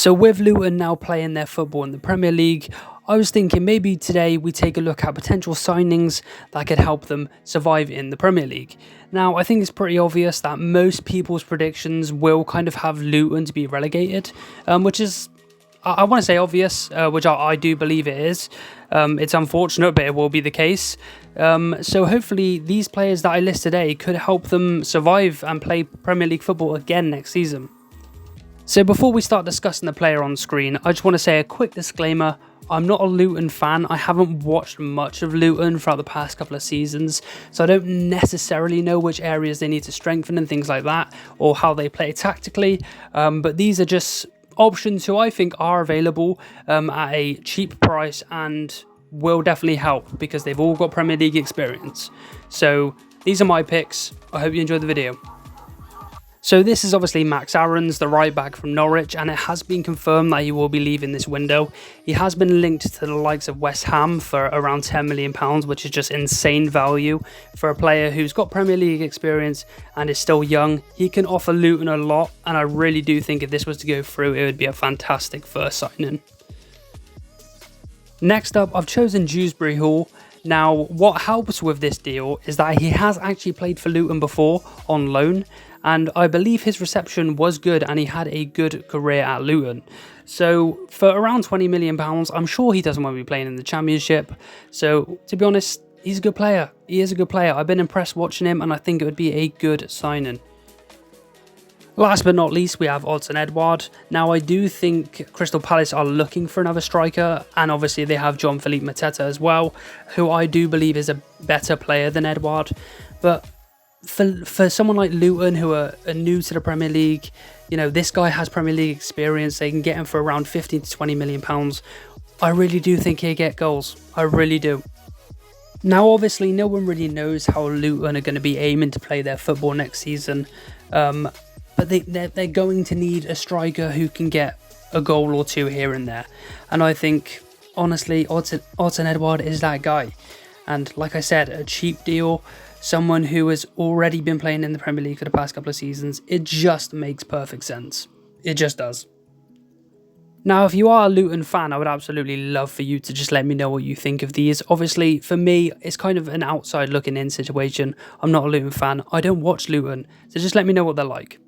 So with Luton now playing their football in the Premier League, I was thinking maybe today we take a look at potential signings that could help them survive in the Premier League. Now, I think it's pretty obvious that most people's predictions will kind of have Luton to be relegated, which is, I want to say obvious, which I do believe it is. It's unfortunate, but it will be the case. So hopefully these players that I list today could help them survive and play Premier League football again next season. So before we start discussing the player on screen, I just want to say a quick disclaimer. I'm not a Luton fan. I haven't watched much of Luton throughout the past couple of seasons, so I don't necessarily know which areas they need to strengthen and things like that, or how they play tactically. But these are just options who I think are available at a cheap price and will definitely help because they've all got Premier League experience. So these are my picks. I hope you enjoyed the video. So this is obviously Max Aarons, the right back from Norwich, and it has been confirmed that he will be leaving this window. He has been linked to the likes of West Ham for around £10 million, which is just insane value for a player who's got Premier League experience and is still young. He can offer Luton a lot, and I really do think if this was to go through, it would be a fantastic first signing. Next up, I've chosen Dewsbury Hall. Now, what helps with this deal is that he has actually played for Luton before on loan, and I believe his reception was good and he had a good career at Luton. So for around £20 million, I'm sure he doesn't want to be playing in the Championship. So to be honest, he's a good player. He is a good player. I've been impressed watching him and I think it would be a good signing. Last but not least, we have Alton Edward. Now, I do think Crystal Palace are looking for another striker, and obviously they have Jean-Philippe Mateta as well, who I do believe is a better player than Edward. But for someone like Luton, who are new to the Premier League, you know, this guy has Premier League experience. They can get him for around 15 to £20 million. I really do think he'll get goals. I really do. Now, obviously, no one really knows how Luton are going to be aiming to play their football next season. But they're going to need a striker who can get a goal or two here and there. And I think, honestly, Alton Edward is that guy. And like I said, a cheap deal, someone who has already been playing in the Premier League for the past couple of seasons, it just makes perfect sense. It just does. Now, if you are a Luton fan, I would absolutely love for you to just let me know what you think of these. Obviously, for me, it's kind of an outside looking in situation. I'm not a Luton fan. I don't watch Luton. So just let me know what they're like.